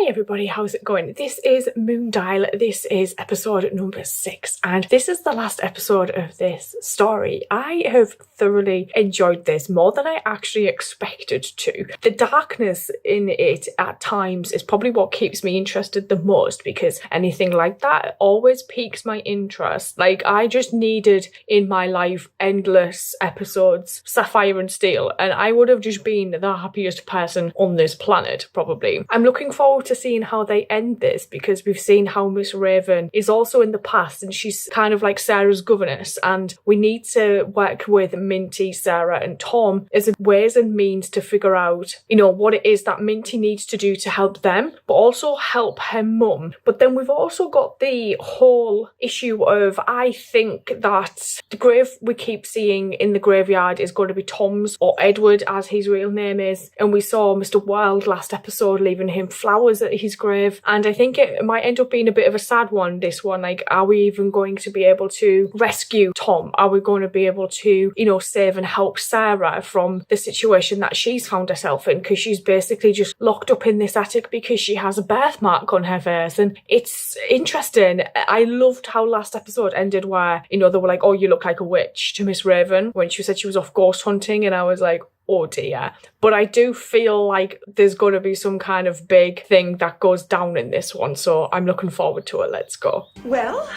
everybody, how's it going? This is Moondial. This is episode number 6 and this is the last episode of this story. I have thoroughly enjoyed this more than I actually expected to. The darkness in it at times is probably what keeps me interested the most, because anything like that always piques my interest. Like, I just needed in my life endless episodes, Sapphire and Steel, and I would have just been the happiest person on this planet, probably. I'm looking forward to seeing how they end this, because we've seen how Miss Raven is also in the past and she's kind of like Sarah's governess, and we need to work with Minty, Sarah and Tom as ways and means to figure out, you know, what it is that Minty needs to do to help them, but also help her mum. But then we've also got the whole issue of, I think that the grave we keep seeing in the graveyard is going to be Tom's, or Edward as his real name is, and we saw Mr. Wild last episode leaving him flowers at his grave, and I think it might end up being a bit of a sad one, this one. Like, are we even going to be able to rescue Tom? Are we going to be able to, you know, save and help Sarah from the situation that she's found herself in, because she's basically just locked up in this attic because she has a birthmark on her face? And it's interesting. I loved how last episode ended where, you know, they were like, oh, you look like a witch to Miss Raven when she said she was off ghost hunting, and I was like, oh dear. But I do feel like there's going to be some kind of big thing that goes down in this one, so I'm looking forward to it. Let's go. Well,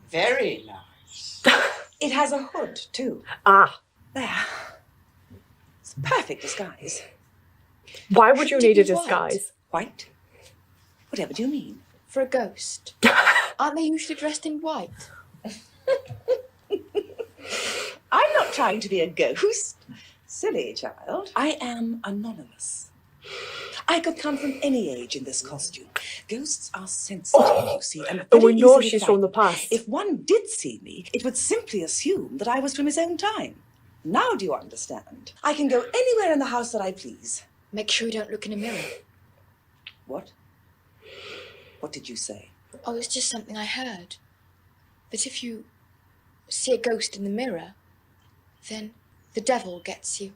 very nice. it has a hood too. Ah. There. It's a perfect disguise. Why would you need a disguise? White? Whatever do you mean? For a ghost. Aren't they usually dressed in white? I'm not trying to be a ghost. Silly child. I am anonymous. I could come from any age in this costume. Ghosts are sensitive, you see, and we know easily she's from the past. If one did see me, it would simply assume that I was from his own time. Now do you understand? I can go anywhere in the house that I please. Make sure you don't look in a mirror. What? What did you say? Oh, it's just something I heard. That if you see a ghost in the mirror, then the devil gets you.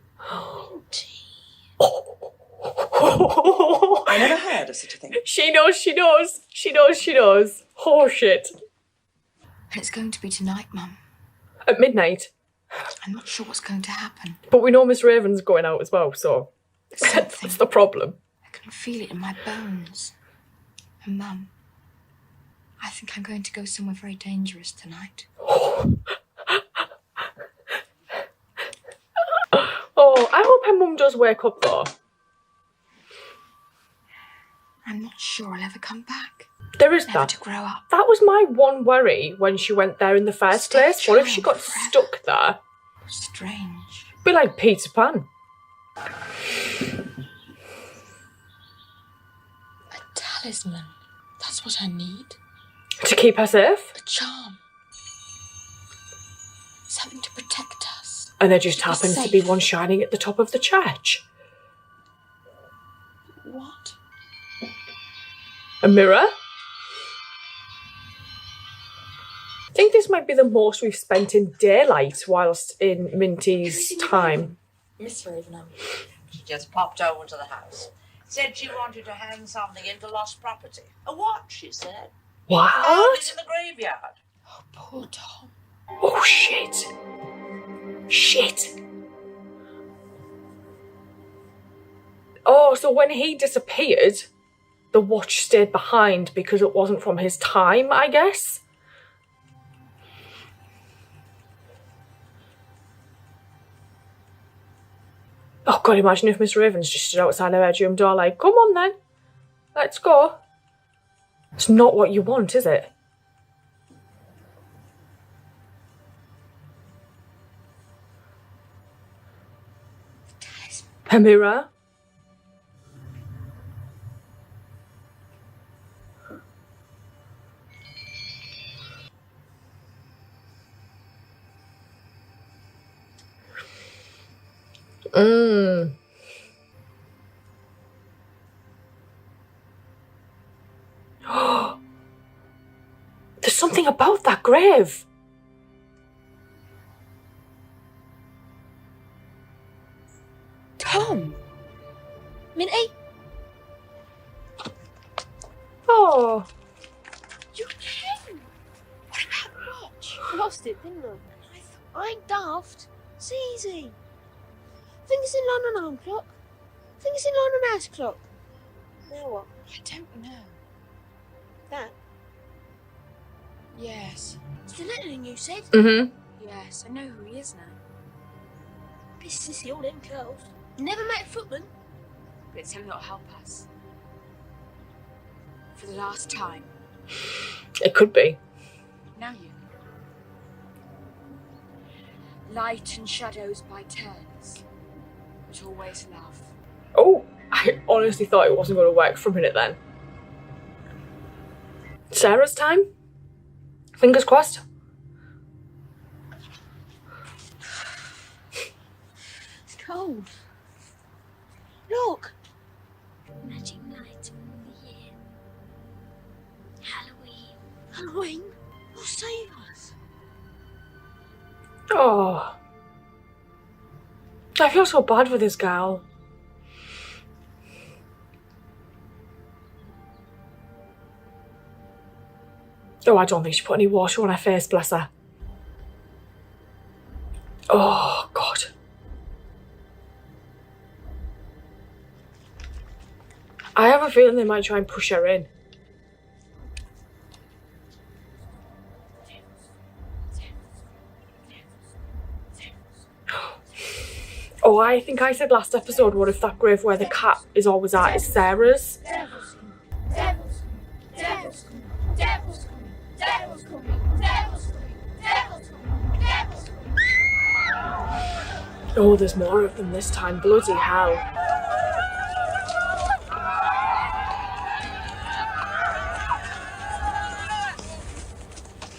I never heard of such a thing. She knows, she knows. She knows, she knows. Oh, shit. And it's going to be tonight, Mum. At midnight. I'm not sure what's going to happen. But we know Miss Raven's going out as well, so that's the problem. I can feel it in my bones. And Mum, I think I'm going to go somewhere very dangerous tonight. Oh, I hope her mum does wake up though. I'm not sure I'll ever come back. There is Never that. to grow up. That was my one worry when she went there in the first place. What if she got stuck there? Strange. Be like Peter Pan. A talisman. That's what I need. To keep her safe? A charm. Something to protect us. And there just happens to be safe. one shining at the top of the church. What? A mirror? I think this might be the most we've spent in daylight whilst in Minty's time. Miss Raven, She just popped over to the house. Said she wanted to hand something into lost property. A watch, she said. Found What? it in the graveyard. Oh, poor Tom. Oh, shit. Shit. Oh, so when he disappeared, the watch stayed behind because it wasn't from his time, I guess? Oh God, imagine if Miss Raven's just stood outside her bedroom door like, come on then, let's go. It's not what you want, is it? A mirror? There's something about that grave. Tom! Minty? he? I think it's in line on arm clock. I think it's in line on house clock. Now what? I don't know. That? Yes. It's the little one you said? Mm-hmm. Yes, I know who he is now. Bit sissy, all them curls. Never met a footman. But it's him that'll help us. For the last time. It could be. Now you. Light and shadows by turns, but always love. Oh, I honestly thought it wasn't going to work for a minute then. Sarah's time? Fingers crossed. It's cold. Look. Magic night of the year. Halloween. Halloween? Will save us. Oh. I feel so bad for this girl. Oh, I don't think she put any water on her face, bless her. Oh, God. I have a feeling they might try and push her in. Oh, I think I said last episode, what if that grave where the cat is always at is Sarah's? Devil's coming. Devil's coming. Devil's coming. Devil's coming. Devil's coming. Devil's coming. Devil's coming. Devil's coming. Oh, there's more of them this time. Bloody hell.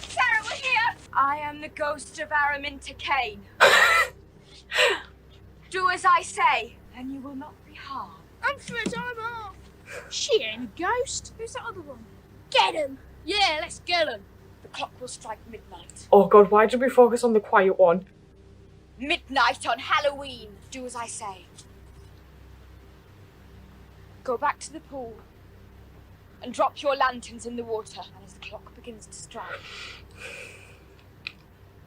Sarah, we're here! I am the ghost of Araminta Kane. Do as I say, and you will not be harmed. I'm Fred, I'm off. She ain't a ghost. Who's the other one? Get him. Yeah, let's get him. The clock will strike midnight. Oh, God, why did we focus on the quiet one? Midnight on Halloween. Do as I say. Go back to the pool and drop your lanterns in the water. And as the clock begins to strike,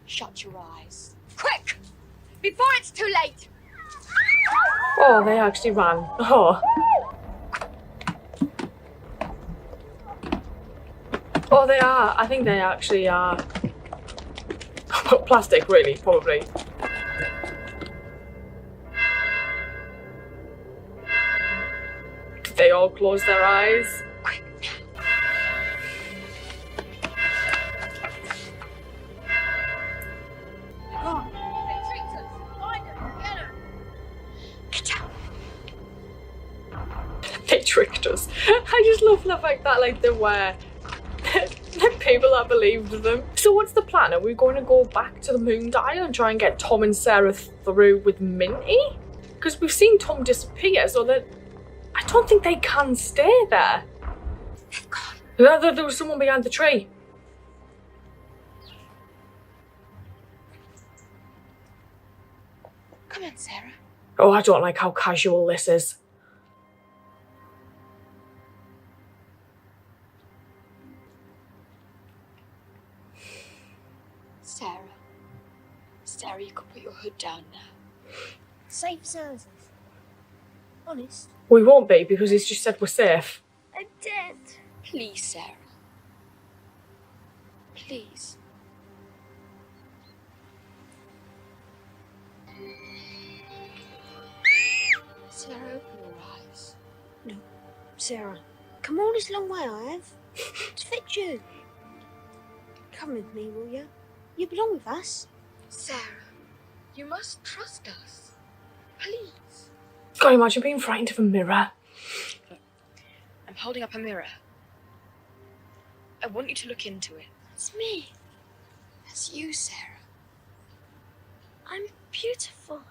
shut your eyes. Quick! Before it's too late! Oh, they actually ran. Oh. Oh, they are. I think they actually are. Plastic, really, probably. Did they all close their eyes? They tricked us. I just love the fact that, like, they were the people that believed them. So what's the plan? Are we going to go back to the Moondial and try and get Tom and Sarah through with Minty? Because we've seen Tom disappear, so that I don't think they can stay there. There was someone behind the tree. Come on, Sarah. Oh, I don't like how casual this is. Sarah, you can put your hood down now. Safe services. Honest. We won't be, because he's just said we're safe. I'm dead. Please, Sarah. Please. Sarah, open your eyes. No, Sarah. Come all this long way I have. To fetch you. Come with me, will you? You belong with us. Sarah, you must trust us. Please. God, imagine being frightened of a mirror. I'm holding up a mirror. I want you to look into it. It's me. That's you, Sarah. I'm beautiful.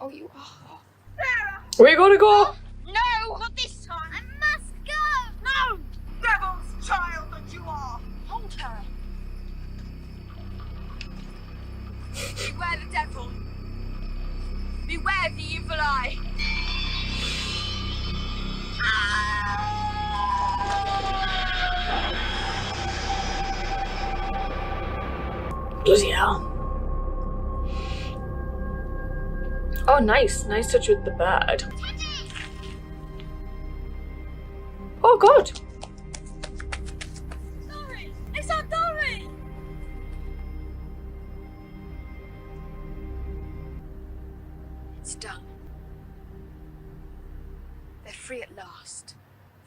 Oh, you are. Sarah! Where you gonna go? No, not this time. I must go. No! Devil's child that you are! Hold her. Beware the devil. Beware the evil eye. Bloody hell. Oh, nice touch with the bird. Oh God. Dory! It's our Dory! It's done. They're free at last.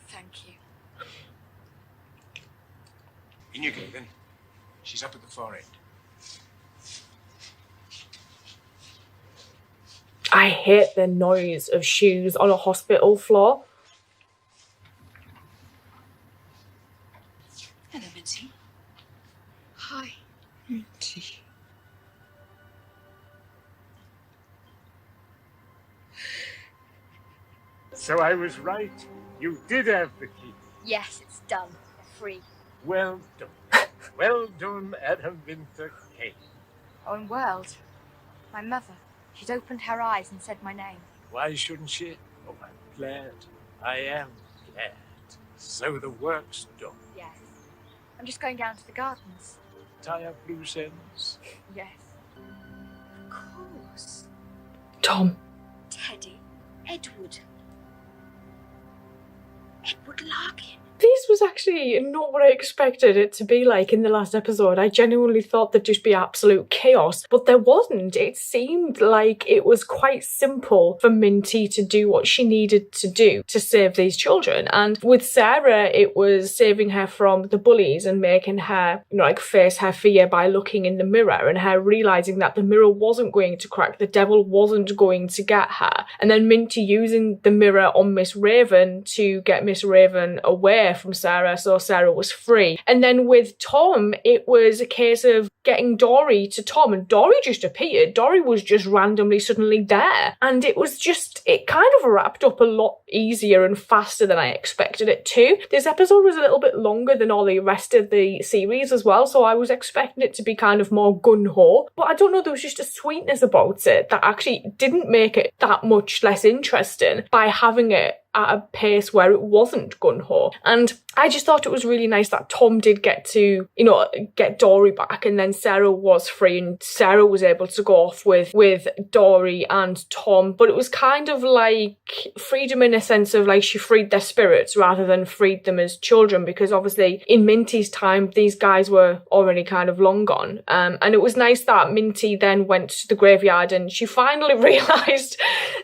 Thank you. In you go then. She's up at the far end. I hate the noise of shoes on a hospital floor. Hello, Minty. Hi, Minty. So I was right. You did have the key. Yes, it's done. Free. Well done. Well done, Adam Winter Kane. On World. My mother. She'd opened her eyes and said my name. Why shouldn't she? Oh, I'm glad. I am glad. So the work's done. Yes. I'm just going down to the gardens. Tie up loose ends. Yes. Of course. Tom. Teddy. Edward. Edward Larkin. This was actually not what I expected it to be like in the last episode. I genuinely thought there'd just be absolute chaos, but there wasn't. It seemed like it was quite simple for Minty to do what she needed to do to save these children. And with Sarah, it was saving her from the bullies and making her, like, face her fear by looking in the mirror and her realizing that the mirror wasn't going to crack, the devil wasn't going to get her. And then Minty using the mirror on Miss Raven to get Miss Raven away from Sarah, so Sarah was free. And then with Tom, it was a case of getting Dory to Tom, and Dory just appeared. Dory was just randomly suddenly there, and it kind of wrapped up a lot easier and faster than I expected it to. This episode was a little bit longer than all the rest of the series as well, so I was expecting it to be kind of more gun-ho, but I don't know, there was just a sweetness about it that actually didn't make it that much less interesting by having it at a pace where it wasn't gun-ho. And I just thought it was really nice that Tom did get to, get Dory back, and then Sarah was free and Sarah was able to go off with Dory and Tom. But it was kind of like freedom in a sense of like she freed their spirits rather than freed them as children, because obviously in Minty's time these guys were already kind of long gone. And it was nice that Minty then went to the graveyard and she finally realised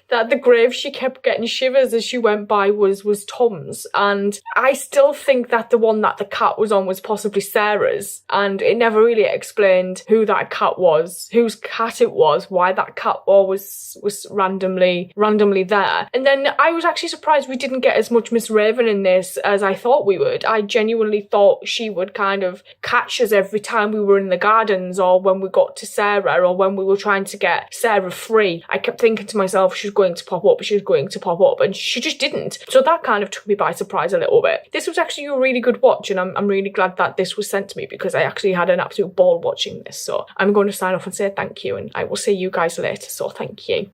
that the grave she kept getting shivers as she went by was Tom's. And I still think that the one that the cat was on was possibly Sarah's, and it never really explained who that cat was, whose cat it was, why that cat was randomly there. And then I was actually surprised we didn't get as much Miss Raven in this as I thought we would. I genuinely thought she would kind of catch us every time we were in the gardens, or when we got to Sarah, or when we were trying to get Sarah free. I kept thinking to myself, she's going to pop up, and she just didn't. So that kind of took me by surprise a little bit. This was actually a really good watch, and I'm really glad that this was sent to me, because I actually had an absolute ball watching this. So I'm going to sign off and say thank you, and I will see you guys later. So thank you.